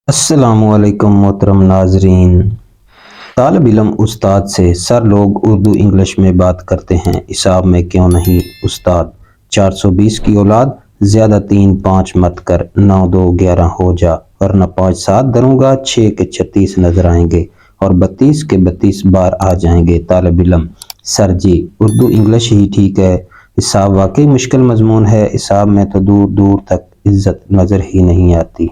अस्सलामुअलैकुम मोहतरम नाजरीन। तालिब इल्म उस्ताद से सर लोग उर्दू इंग्लिश में बात करते हैं, हिसाब में क्यों नहीं उस्ताद। 420 की औलाद ज्यादा 3 5 मत कर, 9 2 11 हो जा, वरना 5 7 धरूंगा, 6 के 36 नजर आएंगे और 32 के 32 बार आ जाएंगे। तालिब इल्म: सर जी, उर्दू इंग्लिश ही ठीक है, हिसाब वाकई मुश्किल मजमून है, हिसाब में तो दूर दूर तक इज्जत नजर ही नहीं आती।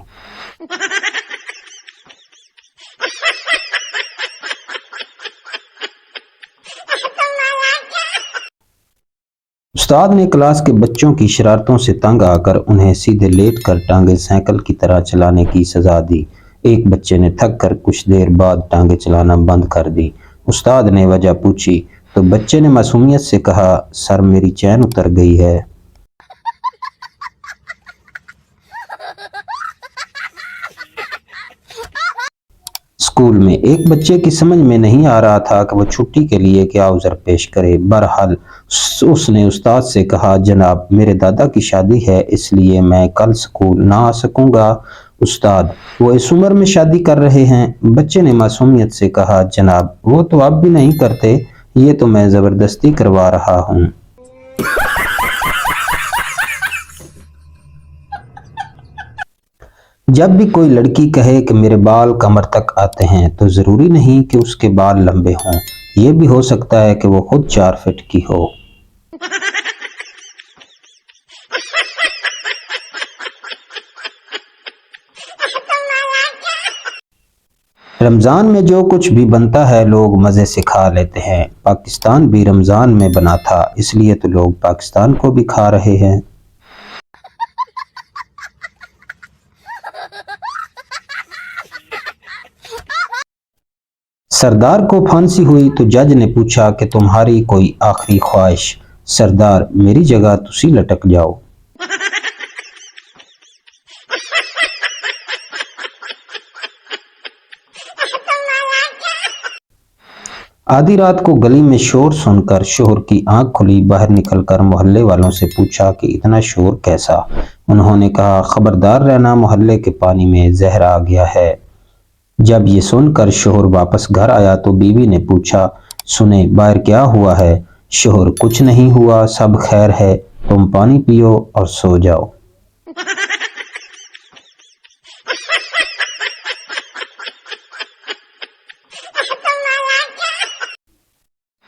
उस्ताद ने क्लास के बच्चों की शरारतों से तंग आकर उन्हें सीधे लेट कर टांगे साइकिल की तरह चलाने की सजा दी। एक बच्चे ने थक कर कुछ देर बाद टांगे चलाना बंद कर दी। उस्ताद ने वजह पूछी तो बच्चे ने मासूमियत से कहा, सर मेरी चैन उतर गई है। स्कूल में एक बच्चे की समझ में नहीं आ रहा था कि वो छुट्टी के लिए क्या उज़र पेश करे। बहरहाल उसने उस्ताद से कहा, जनाब मेरे दादा की शादी है, इसलिए मैं कल स्कूल ना आ सकूंगा। उस्ताद: वो इस उम्र में शादी कर रहे हैं? बच्चे ने मासूमियत से कहा, जनाब वो तो अब भी नहीं करते, ये तो मैं जबरदस्ती करवा रहा हूँ। जब भी कोई लड़की कहे कि मेरे बाल कमर तक आते हैं तो जरूरी नहीं कि उसके बाल लंबे हों, ये भी हो सकता है कि वो खुद 4 फीट की हो। रमजान में जो कुछ भी बनता है लोग मजे से खा लेते हैं। पाकिस्तान भी रमजान में बना था, इसलिए तो लोग पाकिस्तान को भी खा रहे हैं। सरदार को फांसी हुई तो जज ने पूछा कि तुम्हारी कोई आखिरी ख्वाहिश? सरदार: मेरी जगह तुसी लटक जाओ। आधी रात को गली में शोर सुनकर शोहर की आंख खुली। बाहर निकलकर मोहल्ले वालों से पूछा कि इतना शोर कैसा? उन्होंने कहा, खबरदार रहना, मोहल्ले के पानी में जहर आ गया है। जब ये सुनकर शोहर वापस घर आया तो बीवी ने पूछा, सुने बाहर क्या हुआ है? शोहर: कुछ नहीं हुआ, सब खैर है, तुम पानी पियो और सो जाओ।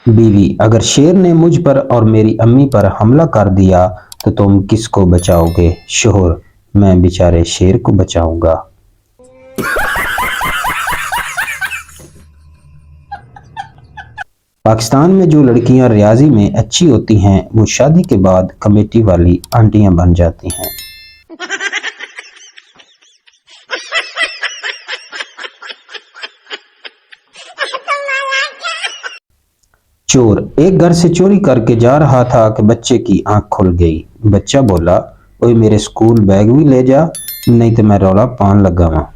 बीवी: अगर शेर ने मुझ पर और मेरी अम्मी पर हमला कर दिया तो तुम किसको बचाओगे? शोहर: मैं बेचारे शेर को बचाऊंगा। पाकिस्तान में जो लड़कियां रियाजी में अच्छी होती हैं वो शादी के बाद कमेटी वाली आंटियां बन जाती हैं। चोर एक घर से चोरी करके जा रहा था कि बच्चे की आंख खुल गई। बच्चा बोला, ओए मेरे स्कूल बैग भी ले जा, नहीं तो मैं रौला पान लगावा।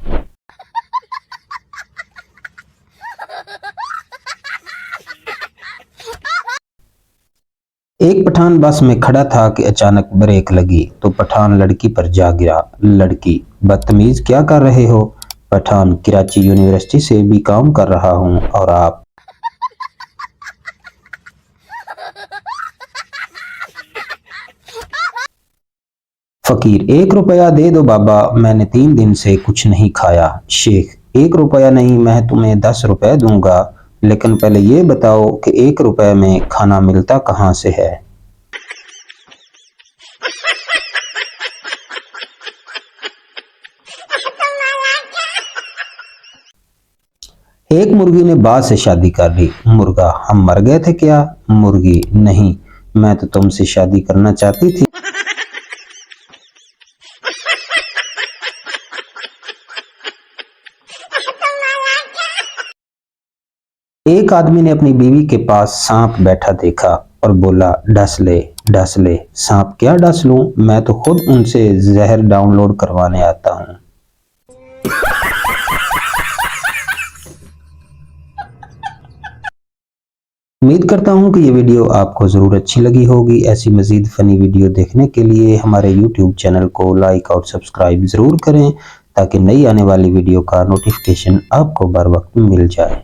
एक पठान बस में खड़ा था कि अचानक ब्रेक लगी तो पठान लड़की पर जा गिरा। लड़की: बदतमीज क्या कर रहे हो? पठान: कराची यूनिवर्सिटी से भी काम कर रहा हूँ, और आप? फकीर: 1 रुपया दे दो बाबा, मैंने 3 दिन से कुछ नहीं खाया। शेख: 1 रुपया नहीं, मैं तुम्हें 10 रुपए दूंगा, लेकिन पहले ये बताओ कि 1 रुपए में खाना मिलता कहाँ से है? एक मुर्गी ने बाज से शादी कर ली। मुर्गा: हम मर गए थे क्या? मुर्गी: नहीं, मैं तो तुमसे शादी करना चाहती थी। एक आदमी ने अपनी बीवी के पास सांप बैठा देखा और बोला, डस ले डस ले। सांप: क्या डस लूं, मैं तो खुद उनसे जहर डाउनलोड करवाने आता हूं। उम्मीद करता हूं कि ये वीडियो आपको ज़रूर अच्छी लगी होगी। ऐसी मज़ीद फ़नी वीडियो देखने के लिए हमारे YouTube चैनल को लाइक और सब्सक्राइब ज़रूर करें ताकि नई आने वाली वीडियो का नोटिफिकेशन आपको बर वक्त मिल जाए।